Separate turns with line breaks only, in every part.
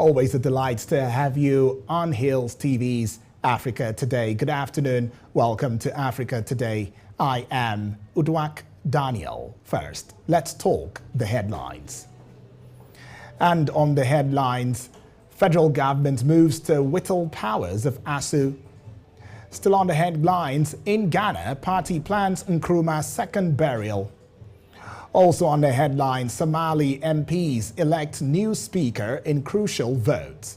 Always a delight to have you on Hills TV's Africa Today. Good afternoon. Welcome to Africa Today. I am Udwak Daniel. First, let's talk the headlines. And on the headlines, federal government moves to whittle powers of ASU. Still on the headlines, in Ghana, party plans Nkrumah's second burial. Also on the headlines, Somali MPs elect new speaker in crucial vote.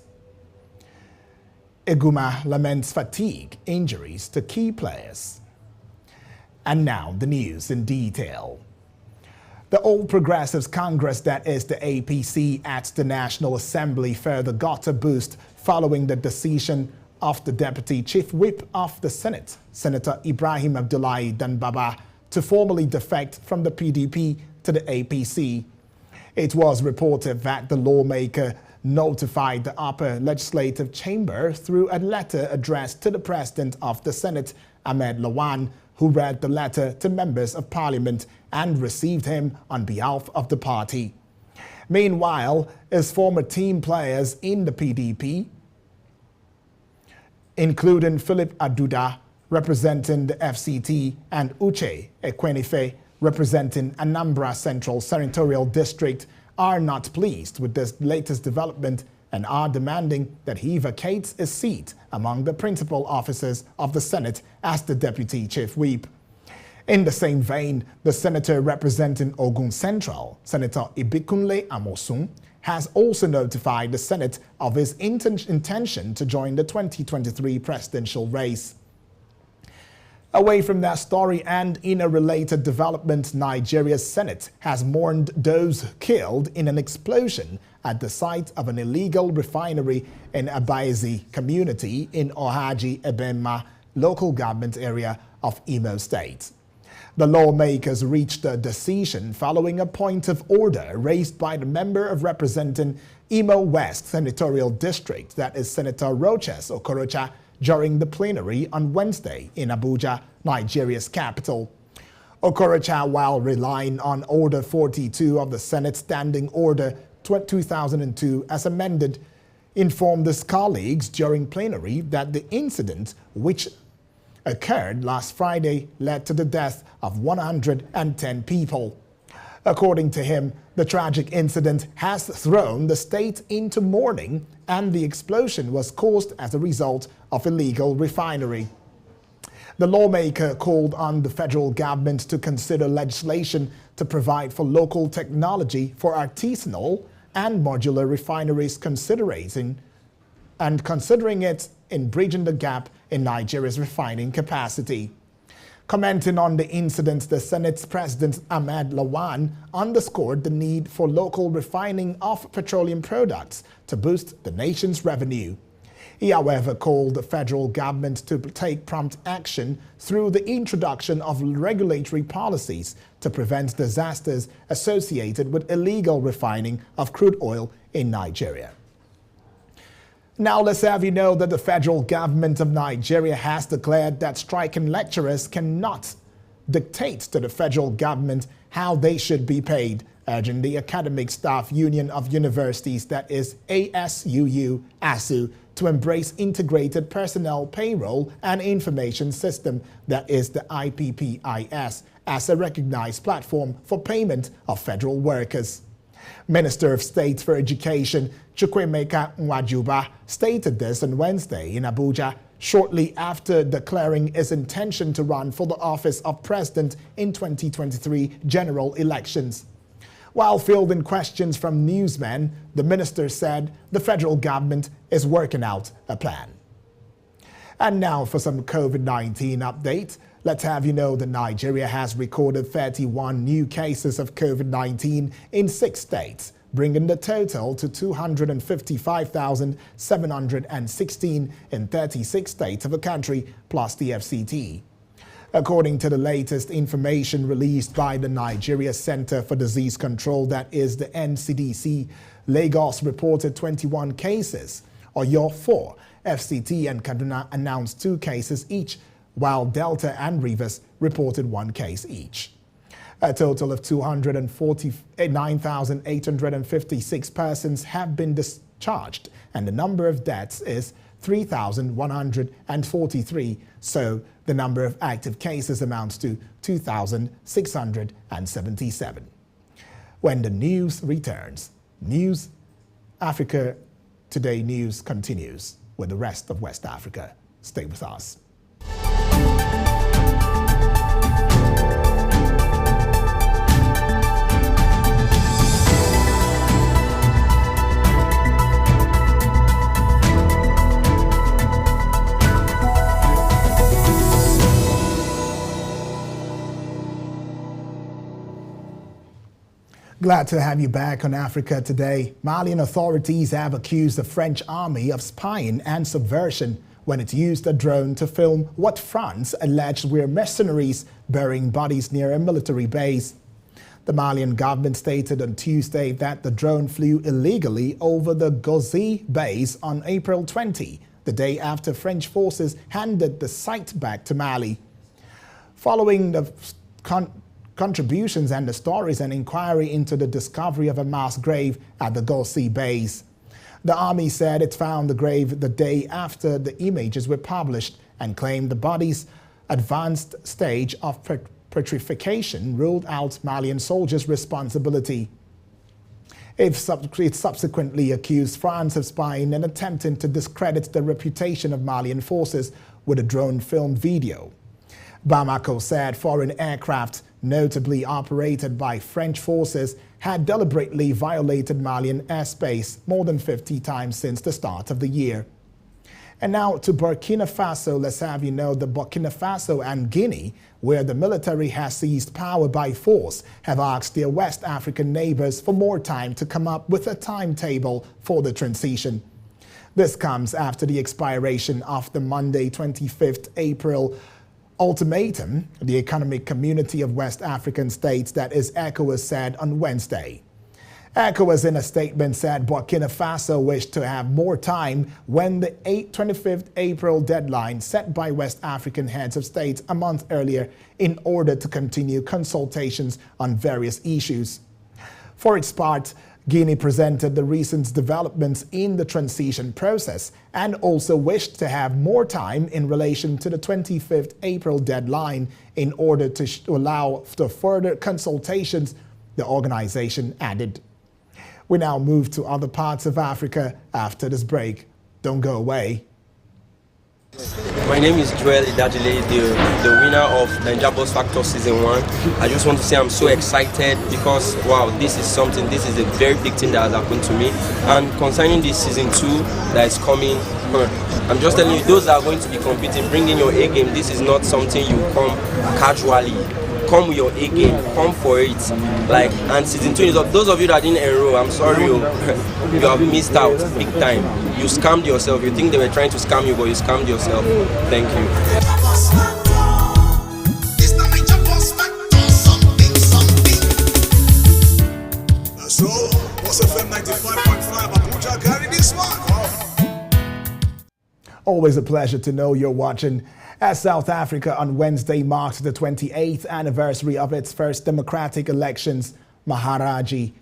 Eguma laments fatigue, injuries to key players. And now the news in detail. The All Progressives Congress, that is the APC, at the National Assembly further got a boost following the decision of the Deputy Chief Whip of the Senate, Senator Ibrahim Abdullahi Danbaba, to formally defect from the PDP to the APC. It was reported that the lawmaker notified the upper legislative chamber through a letter addressed to the President of the Senate, Ahmed Lawan, who read the letter to members of Parliament and received him on behalf of the party. Meanwhile, his former team players in the PDP, including Philip Aduda, representing the FCT, and Uche Ekwenife, representing Anambra Central Senatorial District, are not pleased with this latest development and are demanding that he vacates his seat among the principal officers of the Senate as the Deputy Chief Whip. In the same vein, the senator representing Ogun Central, Senator Ibikunle Amosun, has also notified the Senate of his intention to join the 2023 presidential race. Away from that story, and in a related development, Nigeria's Senate has mourned those killed in an explosion at the site of an illegal refinery in Abaezi community in Ohaji Ebema local government area of Imo State. The lawmakers reached a decision following a point of order raised by the member of representing Imo West Senatorial District, that is Senator Roches Okorocha, during the plenary on Wednesday in Abuja, Nigeria's capital. Okorocha, while relying on Order 42 of the Senate Standing Order 2002 as amended, informed his colleagues during plenary that the incident, which occurred last Friday, led to the death of 110 people. According to him, the tragic incident has thrown the state into mourning, and the explosion was caused as a result of illegal refinery. The lawmaker called on the federal government to consider legislation to provide for local technology for artisanal and modular refineries, considering it in bridging the gap in Nigeria's refining capacity. Commenting on the incident, the Senate's President Ahmed Lawan underscored the need for local refining of petroleum products to boost the nation's revenue. He, however, called the federal government to take prompt action through the introduction of regulatory policies to prevent disasters associated with illegal refining of crude oil in Nigeria. Now let's have you know that the federal government of Nigeria has declared that striking lecturers cannot dictate to the federal government how they should be paid, urging the Academic Staff Union of Universities, that is ASU, to embrace integrated personnel payroll and information system, that is the IPPIS, as a recognized platform for payment of federal workers. Minister of State for Education Chukwemeka Nwajuba stated this on Wednesday in Abuja, shortly after declaring his intention to run for the office of president in 2023 general elections. While fielding questions from newsmen, the minister said the federal government is working out a plan. And now for some COVID-19 updates. Let's have you know that Nigeria has recorded 31 new cases of COVID-19 in 6 states, bringing the total to 255,716 in 36 states of the country, plus the FCT. According to the latest information released by the Nigeria Center for Disease Control, that is the NCDC, Lagos reported 21 cases, Oyo 4, FCT and Kaduna announced 2 cases each, while Delta and Rivers reported 1 case each. A total of 249,856 persons have been discharged, and the number of deaths is 3,143. So the number of active cases amounts to 2,677. When the news returns, News Africa Today News continues with the rest of West Africa. Stay with us. Glad to have you back on Africa Today. Malian authorities have accused the French army of spying and subversion when it used a drone to film what France alleged were mercenaries burying bodies near a military base. The Malian government stated on Tuesday that the drone flew illegally over the Gouzi base on April 20, the day after French forces handed the site back to Mali. Following the contributions and the stories, an inquiry into the discovery of a mass grave at the Gouzi base. The army said it found the grave the day after the images were published and claimed the body's advanced stage of petrification ruled out Malian soldiers' responsibility. It subsequently accused France of spying and attempting to discredit the reputation of Malian forces with a drone-filmed video. Bamako said foreign aircraft, notably operated by French forces, had deliberately violated Malian airspace more than 50 times since the start of the year. And now to Burkina Faso. Let's have you know that Burkina Faso and Guinea, where the military has seized power by force, have asked their West African neighbors for more time to come up with a timetable for the transition. This comes after the expiration of the Monday, 25th April ultimatum, the Economic Community of West African States, that is ECOWAS, said on Wednesday. ECOWAS in a statement said Burkina Faso wished to have more time when the 25th April deadline set by West African heads of state a month earlier in order to continue consultations on various issues. For its part, Guinea presented the recent developments in the transition process and also wished to have more time in relation to the 25th April deadline in order to allow for further consultations, the organization added. We now move to other parts of Africa after this break. Don't go away.
My name is Joel Idadile, the winner of Naija Boss Factor Season 1. I just want to say I'm so excited because, wow, this is a very big thing that has happened to me. And concerning this Season 2 that is coming, I'm just telling you, those that are going to be competing, bring in your A game. This is not something you come casually. Come with your A game, come for it. And Season 2 is up. Those of you that didn't enroll, I'm sorry, you have missed out big time. You scammed yourself. You think they were trying to scam you, but you scammed yourself. Thank you.
So, Boss FM 95.5 Abuja carry this one.
Always a pleasure to know you're watching. As South Africa on Wednesday marked the 28th anniversary of its first democratic elections, Maharaji,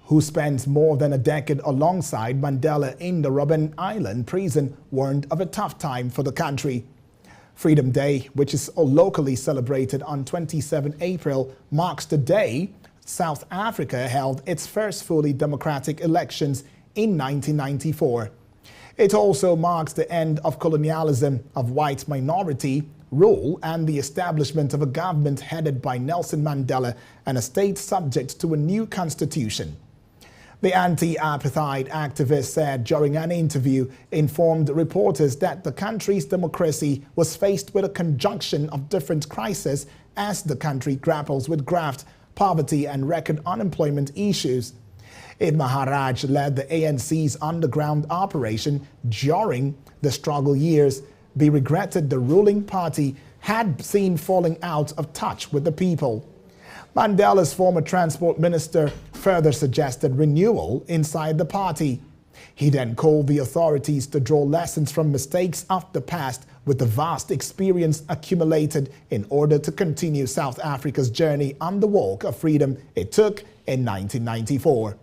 who spent more than a decade alongside Mandela in the Robben Island prison, warned of a tough time for the country. Freedom Day, which is locally celebrated on 27 April, marks the day South Africa held its first fully democratic elections in 1994. It also marks the end of colonialism, of white minority rule, and the establishment of a government headed by Nelson Mandela and a state subject to a new constitution. The anti-apartheid activist said during an interview, informed reporters that the country's democracy was faced with a conjunction of different crises as the country grapples with graft, poverty and record unemployment issues. Eid Maharaj led the ANC's underground operation during the struggle years. Be regretted the ruling party had seen falling out of touch with the people. Mandela's former transport minister further suggested renewal inside the party. He then called the authorities to draw lessons from mistakes of the past with the vast experience accumulated in order to continue South Africa's journey on the walk of freedom it took in 1994.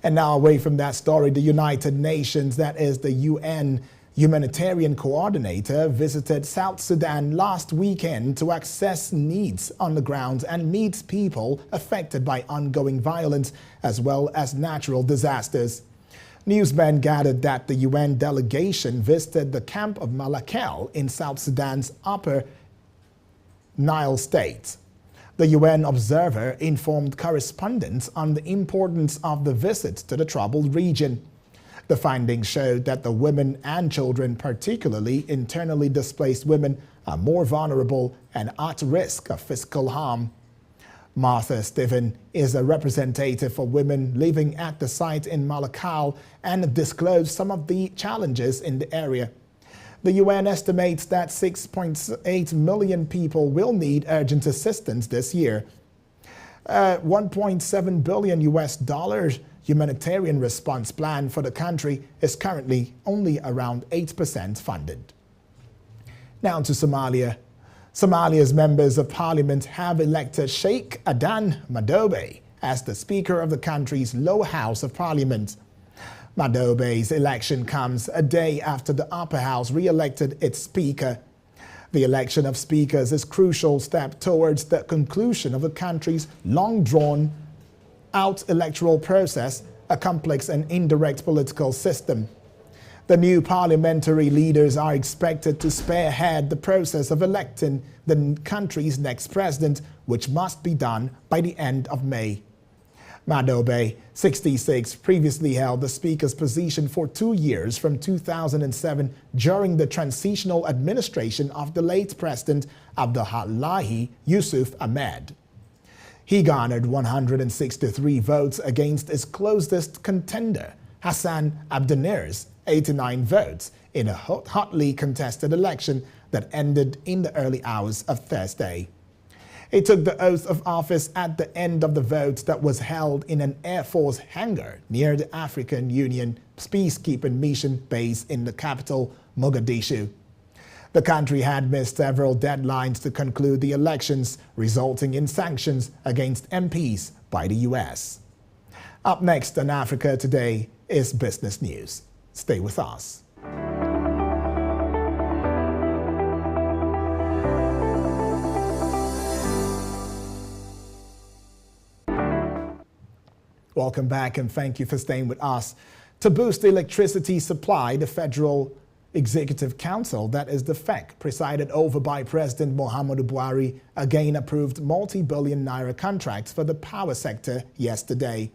And now away from that story, the United Nations, that is the UN Humanitarian Coordinator, visited South Sudan last weekend to assess needs on the ground and meet people affected by ongoing violence as well as natural disasters. Newsmen gathered that the UN delegation visited the camp of Malakal in South Sudan's Upper Nile state. The UN observer informed correspondents on the importance of the visit to the troubled region. The findings showed that the women and children, particularly internally displaced women, are more vulnerable and at risk of physical harm. Martha Stephen is a representative for women living at the site in Malakal and disclosed some of the challenges in the area. The UN estimates that 6.8 million people will need urgent assistance this year. $1.7 billion humanitarian response plan for the country is currently only around 8% funded. Now to Somalia. Somalia's members of parliament have elected Sheikh Adan Madobe as the Speaker of the country's lower house of parliament. Madobe's election comes a day after the upper house re-elected its speaker. The election of speakers is a crucial step towards the conclusion of the country's long-drawn-out electoral process, a complex and indirect political system. The new parliamentary leaders are expected to spearhead the process of electing the country's next president, which must be done by the end of May. Madobe, 66, previously held the speaker's position for 2 years from 2007 during the transitional administration of the late President Abdullahi Yusuf Ahmed. He garnered 163 votes against his closest contender, Hassan Abdenir's 89 votes, in a hotly contested election that ended in the early hours of Thursday. He took the oath of office at the end of the vote that was held in an Air Force hangar near the African Union peacekeeping mission base in the capital, Mogadishu. The country had missed several deadlines to conclude the elections, resulting in sanctions against MPs by the U.S. Up next on Africa Today is business news. Stay with us. Welcome back and thank you for staying with us. To boost the electricity supply, the Federal Executive Council, that is the FEC, presided over by President Muhammadu Buhari, again approved multi-billion naira contracts for the power sector yesterday.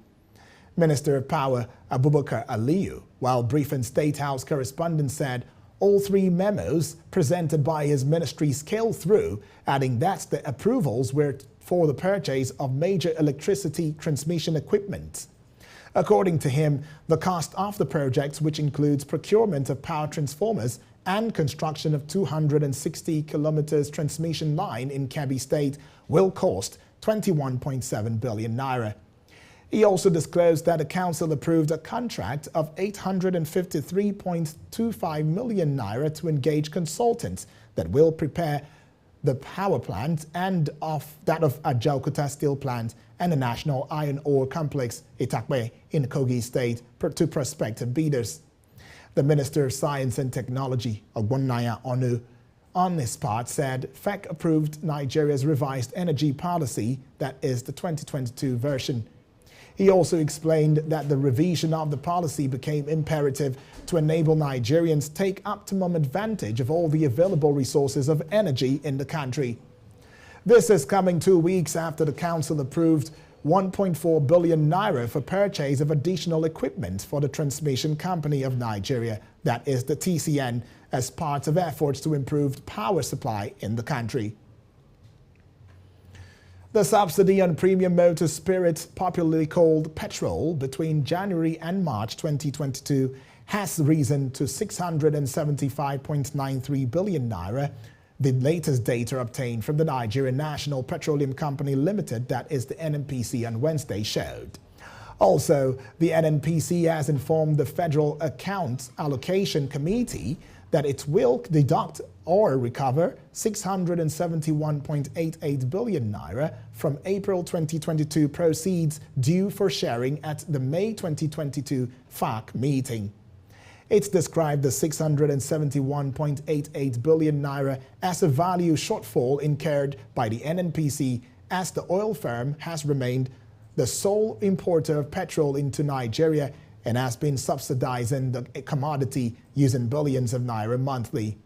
Minister of Power Abubakar Aliyu, while briefing State House correspondents, said all 3 memos presented by his ministry scaled through, adding that the approvals were for the purchase of major electricity transmission equipment. According to him, the cost of the projects, which includes procurement of power transformers and construction of 260 kilometers transmission line in Kebbi State, will cost 21.7 billion naira. He also disclosed that the council approved a contract of 853.25 million naira to engage consultants that will prepare the power plant and that of Ajaokuta Steel Plant and the National Iron Ore Complex, Itakwe, in Kogi State, to prospective bidders. The Minister of Science and Technology, Ogbonnaya Onu, on his part said FEC approved Nigeria's revised energy policy, that is the 2022 version. He also explained that the revision of the policy became imperative to enable Nigerians take optimum advantage of all the available resources of energy in the country. This is coming 2 weeks after the council approved 1.4 billion naira for purchase of additional equipment for the Transmission Company of Nigeria, that is the TCN, as part of efforts to improve power supply in the country. The subsidy on premium motor spirit, popularly called petrol, between January and March 2022 has risen to 675.93 billion naira, the latest data obtained from the Nigerian National Petroleum Company Limited, that is the NNPC, on Wednesday showed. Also, the NNPC has informed the Federal Accounts Allocation Committee that it will deduct or recover 671.88 billion naira from April 2022 proceeds due for sharing at the May 2022 FAC meeting. It described the 671.88 billion naira as a value shortfall incurred by the NNPC, as the oil firm has remained the sole importer of petrol into Nigeria and has been subsidizing the commodity using billions of naira monthly.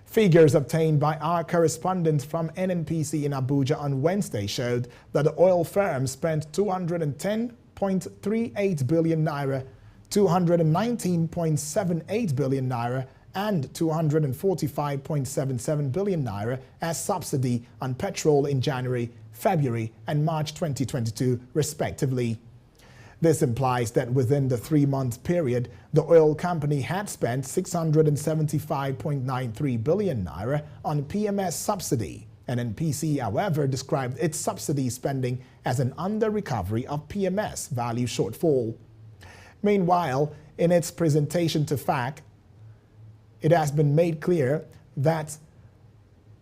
Figures obtained by our correspondent from NNPC in Abuja on Wednesday showed that the oil firm spent 210.38 billion naira, 219.78 billion naira, and 245.77 billion naira as subsidy on petrol in January, February, and March 2022, respectively. This implies that within the 3-month period, the oil company had spent 675.93 billion naira on PMS subsidy. NNPC, however, described its subsidy spending as an under-recovery of PMS value shortfall. Meanwhile, in its presentation to FAC, it has been made clear that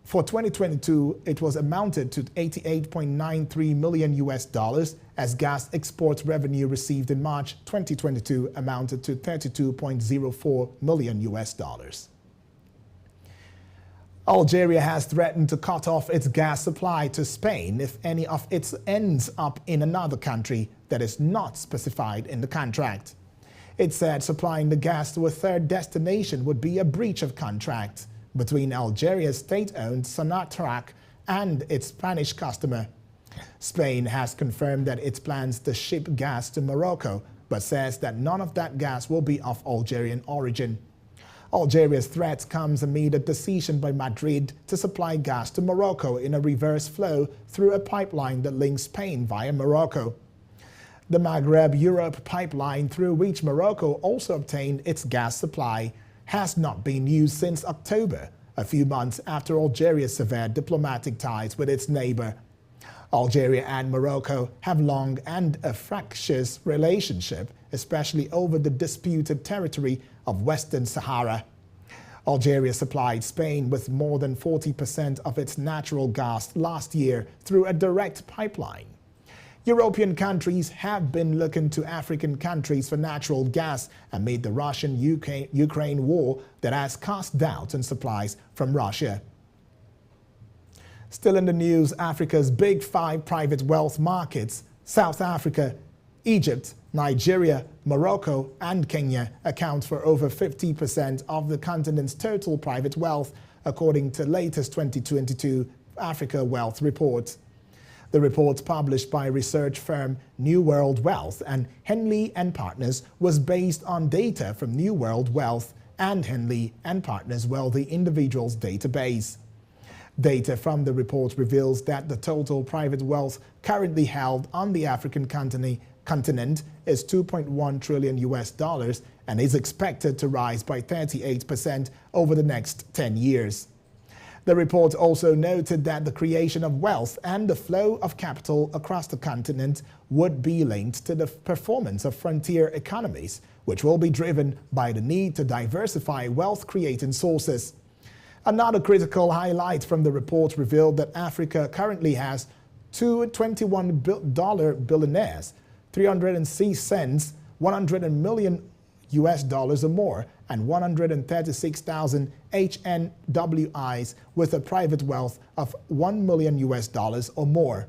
for 2022, it was amounted to $88.93 million as gas export revenue received in March 2022 amounted to $32.04 million. Algeria has threatened to cut off its gas supply to Spain if any of it ends up in another country that is not specified in the contract. It said supplying the gas to a third destination would be a breach of contract between Algeria's state-owned Sonatrach and its Spanish customer. Spain has confirmed that it plans to ship gas to Morocco, but says that none of that gas will be of Algerian origin. Algeria's threat comes amid a decision by Madrid to supply gas to Morocco in a reverse flow through a pipeline that links Spain via Morocco. The Maghreb-Europe pipeline, through which Morocco also obtained its gas supply, has not been used since October, a few months after Algeria severed diplomatic ties with its neighbor. Algeria and Morocco have long and a fractious relationship, especially over the disputed territory of Western Sahara. Algeria supplied Spain with more than 40% of its natural gas last year through a direct pipeline. European countries have been looking to African countries for natural gas amid the Russian-Ukraine war that has cast doubt on supplies from Russia. Still in the news, Africa's big 5 private wealth markets, South Africa, Egypt, Nigeria, Morocco, and Kenya, account for over 50% of the continent's total private wealth, according to latest 2022 Africa Wealth Report. The report, published by research firm New World Wealth and Henley & Partners, was based on data from New World Wealth and Henley & Partners Wealthy Individuals database. Data from the report reveals that the total private wealth currently held on the African continent is $2.1 trillion and is expected to rise by 38% over the next 10 years. The report also noted that the creation of wealth and the flow of capital across the continent would be linked to the performance of frontier economies, which will be driven by the need to diversify wealth-creating sources. Another critical highlight from the report revealed that Africa currently has two $21 billionaires, 306 cents, $100 million or more, and 136,000 HNWIs with a private wealth of $1 million or more.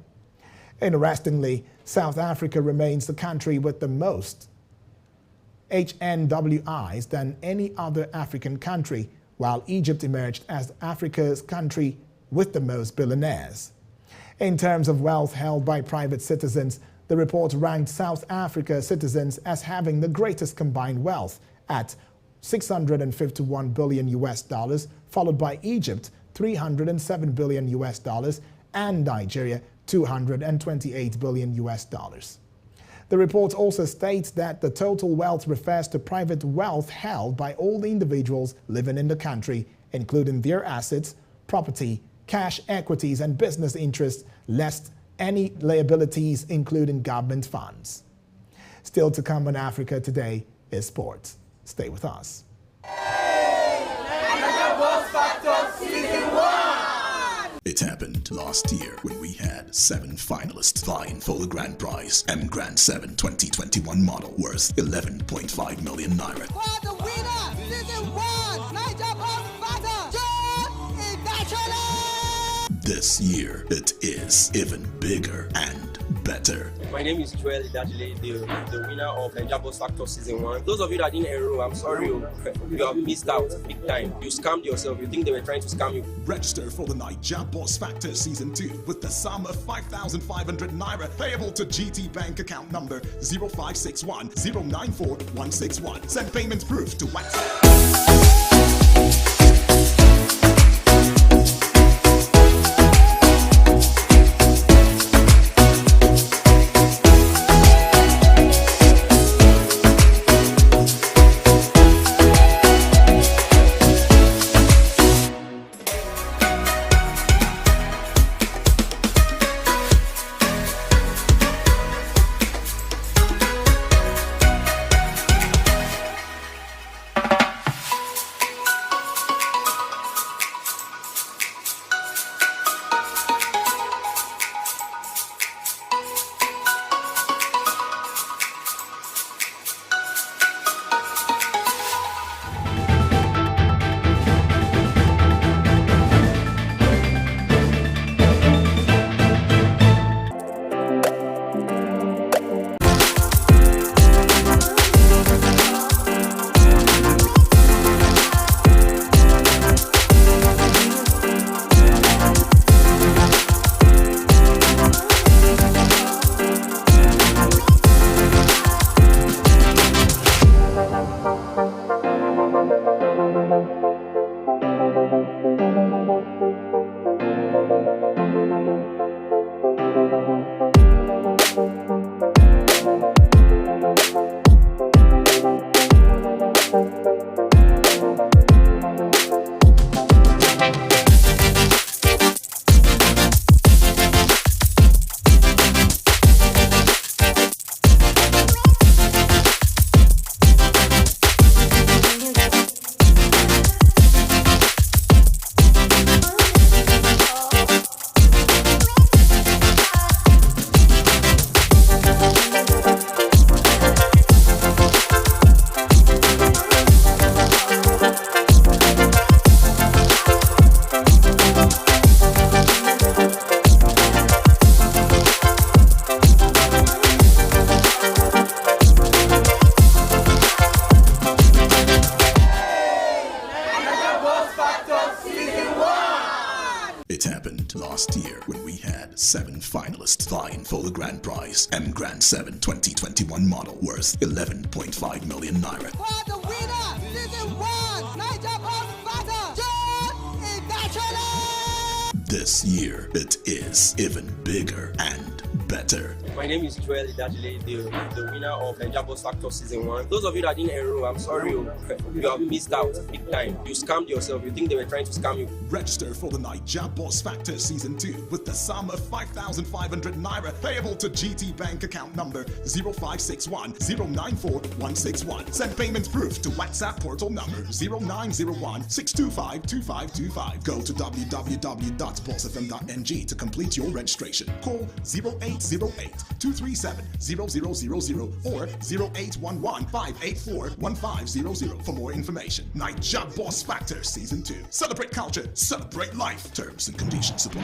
Interestingly, South Africa remains the country with the most HNWIs than any other African country, while Egypt emerged as Africa's country with the most billionaires. In terms of wealth held by private citizens, the report ranked South Africa citizens as having the greatest combined wealth at $651 billion, followed by Egypt, $307 billion, and Nigeria, $228 billion. The report also states that the total wealth refers to private wealth held by all the individuals living in the country, including their assets, property, cash equities, and business interests, less any liabilities, including government funds. Still to come on Africa Today is sports. Stay with us.
It happened last year when we had 7 finalists vying for the grand prize, M Grand 7 2021 model worth 11.5 million naira.
For the winner, season 1, Niger Boss Factor, John International.
This year, it is even bigger and better.
My name is Joel Idadile, the winner of Niger Boss Factor Season 1. Those of you that didn't enroll, I'm sorry, you have missed out big time. You scammed yourself. You think they were trying to scam you.
Register for the Niger Boss Factor Season 2 with the sum of 5,500 naira payable to GT Bank account number 0561 094 161. Send payment proof to WhatsApp. It happened last year when we had 7 finalists vying for the grand prize, M Grand 7 2021 model worth 11.5 million naira.
For the winner, season 1, Niger Boss Factor, John International.
This year, it is even bigger and better.
My name is Joel Idadile, the winner of Niger Boss Factor Season 1. Those of you that didn't enroll, I'm sorry, you have missed out big time. You scammed yourself. You think they were trying to scam you.
Register for the Niger Boss Factor Season 2 with the sum of 5,500 naira payable to GT Bank account number 0561 094 161. Send payment proof to WhatsApp portal number 0901 625 2525. Go to www.bossfm.ng to complete your registration. Call 0808 237 0000 or 0811 584 1500 for more information. Niger Boss Factor Season 2. Celebrate culture, celebrate life. Terms and conditions apply.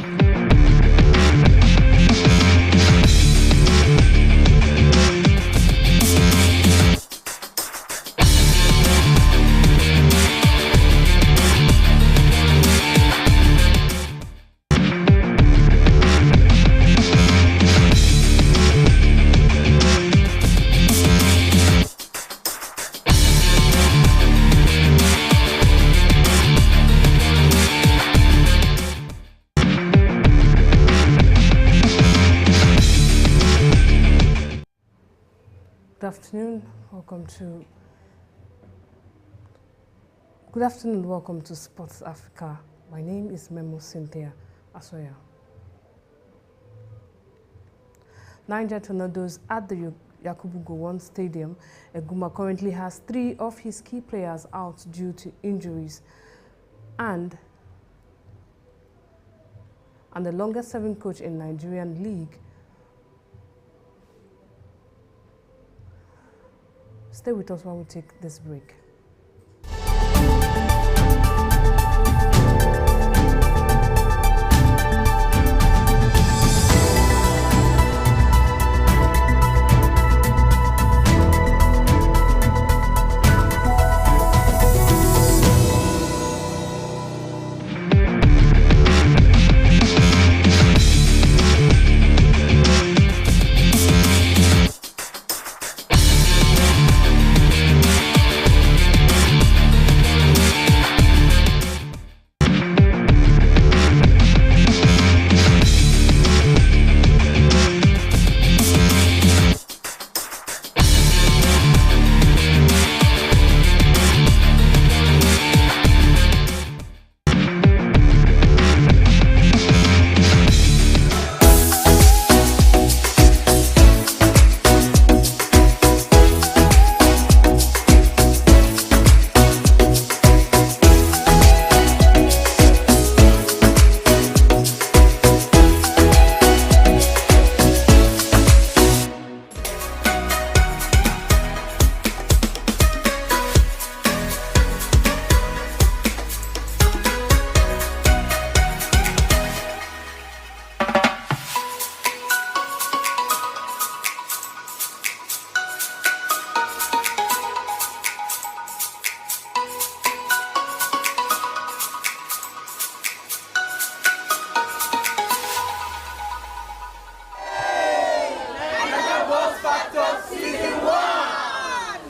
Good afternoon, welcome to Sports Africa. My name is Memo Cynthia Asoya. Niger Tornadoes at the Yakubu Gowon Stadium. Eguma currently has 3 of his key players out due to injuries, and the longest serving coach in Nigerian league. Stay with us while we take this break.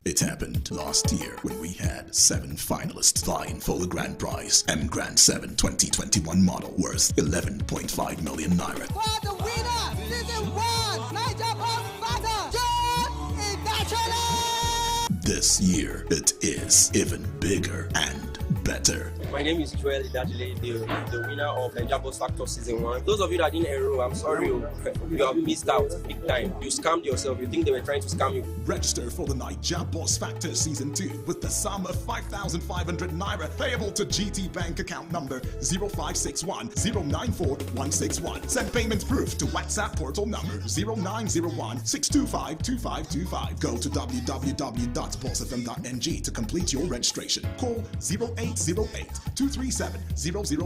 It happened last year when we had 7 finalists vying for the grand prize, M Grand 7 2021 model worth 11.5 million naira.
For the winner, season 1, Niger Boss Fighter, John Igachele!
This year, it is even bigger and better.
My name is Joel Idadile, the winner of Naija Boss Factor Season 1. Those of you that didn't enroll, I'm sorry, you have missed out big time. You scammed yourself. You think they were trying to scam you.
Register for the Naija Boss Factor Season 2 with the sum of 5,500 naira payable to GT Bank account number 0561 094 161. Send payment proof to WhatsApp portal number 0901 625 2525. Go to www.bossfm.ng to complete your registration. Call 0808 237 0000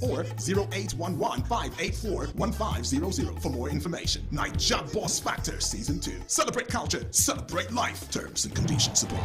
or 0811 584 1500 for more information. Naija Boss Factor Season 2. Celebrate culture, celebrate life. Terms and conditions apply.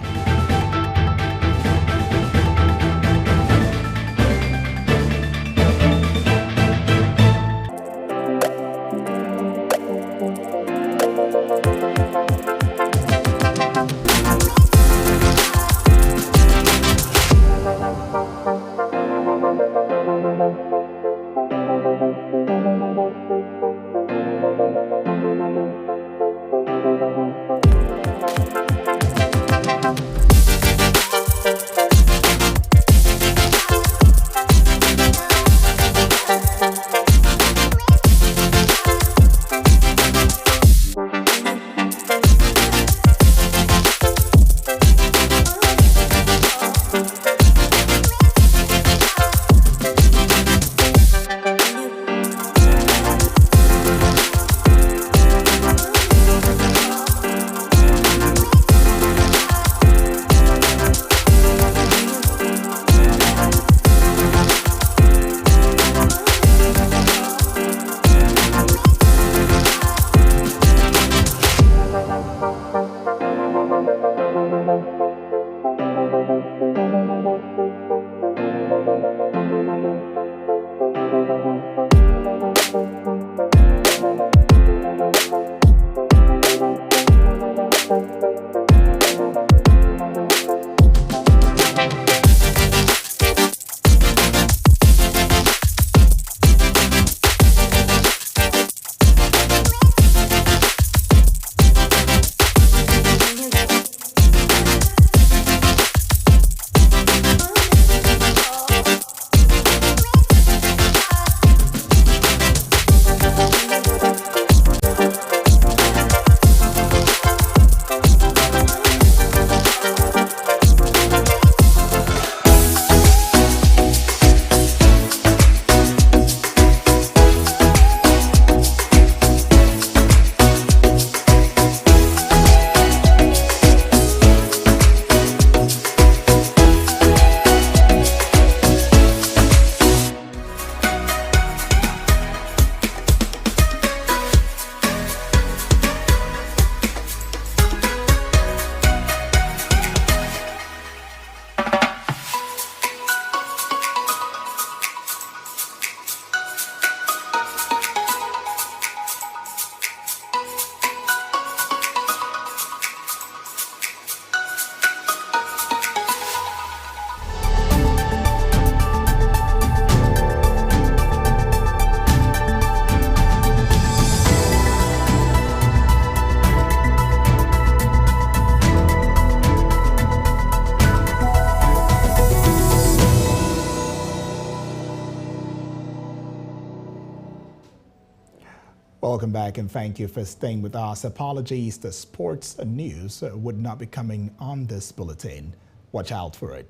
Welcome back and thank you for staying with us. Apologies, the sports news would not be coming on this bulletin. Watch out for it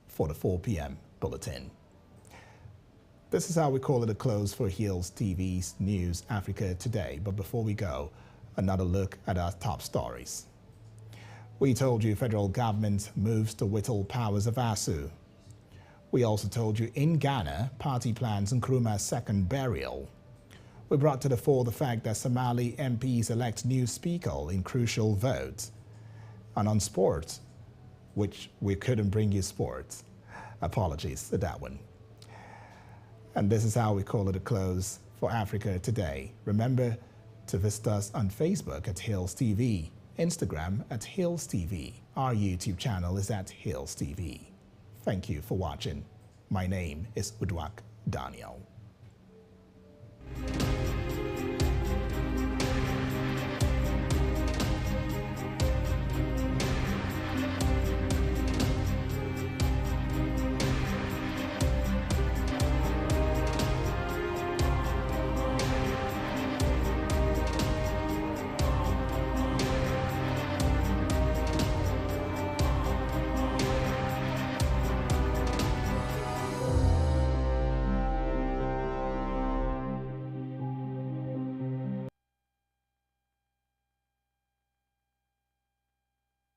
for the 4 p.m. bulletin. This is how we call it a close for Hills TV's News Africa Today. But before we go, another look at our top stories. We told you federal government moves to whittle powers of ASUU. We also told you in Ghana, party plans Nkrumah's second burial. We brought to the fore the fact that Somali MPs elect new speaker in crucial votes. And on sports, which we couldn't bring you sports. Apologies for that one. And this is how we call it a close for Africa Today. Remember to visit us on Facebook at Hills TV, Instagram at Hills TV. Our YouTube channel is at Hills TV. Thank you for watching. My name is Udwak Daniel.